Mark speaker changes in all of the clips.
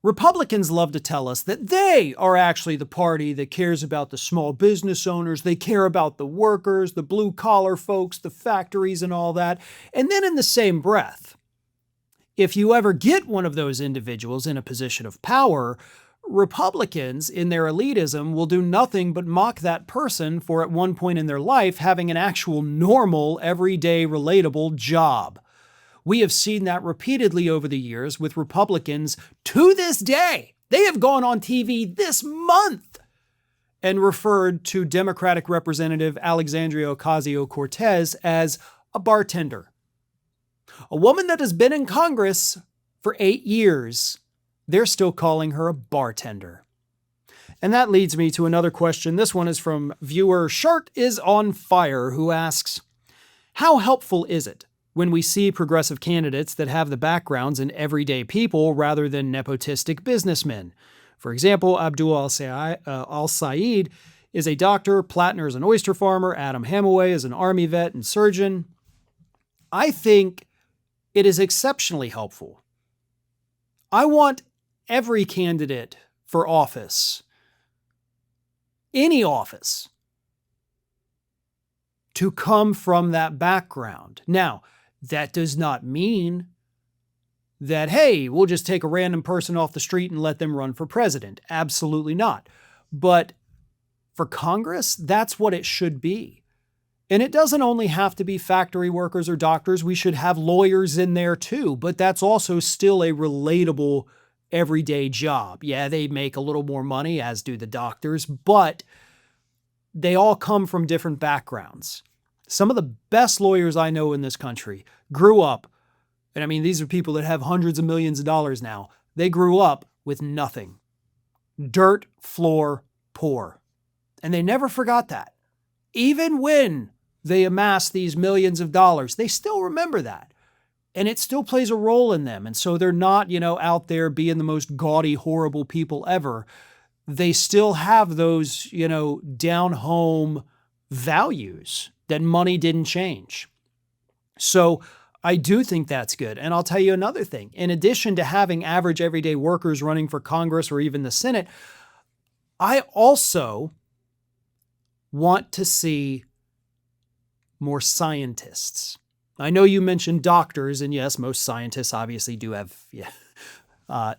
Speaker 1: Republicans love to tell us that they are actually the party that cares about the small business owners. They care about the workers, the blue-collar folks, the factories and all that. And then in the same breath, if you ever get one of those individuals in a position of power, Republicans, in their elitism, will do nothing but mock that person for at one point in their life having an actual normal, everyday, relatable job. We have seen that repeatedly over the years with Republicans to this day. They have gone on TV this month and referred to Democratic Representative Alexandria Ocasio-Cortez as a bartender. A woman that has been in Congress for 8 years, they're still calling her a bartender. And that leads me to another question. This one is from viewer Shart is on Fire, who asks, how helpful is it when we see progressive candidates that have the backgrounds in everyday people rather than nepotistic businessmen? For example, Abdul al-Said is a doctor, Plattner is an oyster farmer, Adam Hamaway is an army vet and surgeon. I think it is exceptionally helpful. I want every candidate for office, any office, to come from that background. Now, that does not mean that, hey, we'll just take a random person off the street and let them run for president. Absolutely not. But for Congress, that's what it should be. And it doesn't only have to be factory workers or doctors. We should have lawyers in there too, but that's also still a relatable everyday job. Yeah, they make a little more money, as do the doctors, but they all come from different backgrounds. Some of the best lawyers I know in this country grew up, and I mean, these are people that have hundreds of millions of dollars now. They grew up with nothing. Dirt, floor, poor. And they never forgot that. Even when they amass these millions of dollars, they still remember that. And it still plays a role in them. And so they're not, out there being the most gaudy, horrible people ever. They still have those, down home values that money didn't change. So I do think that's good. And I'll tell you another thing. In addition to having average everyday workers running for Congress or even the Senate, I also want to see more scientists. I know you mentioned doctors, and yes, most scientists obviously do have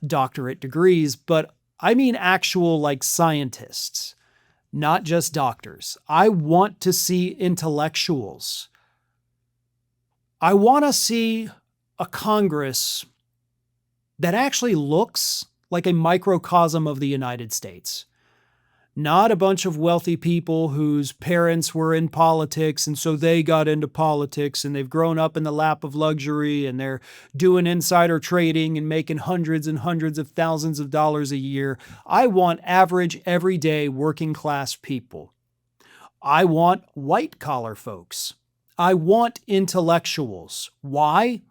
Speaker 1: doctorate degrees, but I mean actual scientists, not just doctors. I want to see intellectuals. I want to see a Congress that actually looks like a microcosm of the United States. Not a bunch of wealthy people whose parents were in politics and so they got into politics and they've grown up in the lap of luxury and they're doing insider trading and making hundreds and hundreds of thousands of dollars a year. I want average, everyday, working class people. I want white collar folks. I want intellectuals. Why?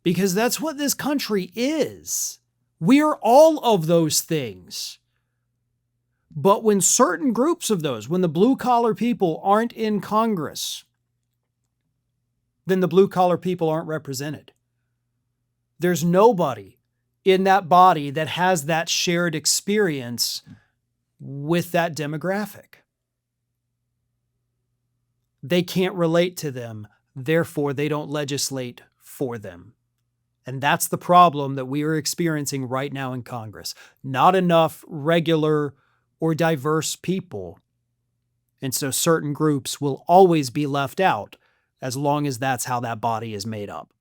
Speaker 1: Because that's what this country is. We're all of those things. But when certain groups of those, when the blue-collar people aren't in Congress, then the blue-collar people aren't represented. There's nobody in that body that has that shared experience with that demographic. They can't relate to them, therefore they don't legislate for them. And that's the problem that we are experiencing right now in Congress. Not enough regular or diverse people. And so certain groups will always be left out as long as that's how that body is made up.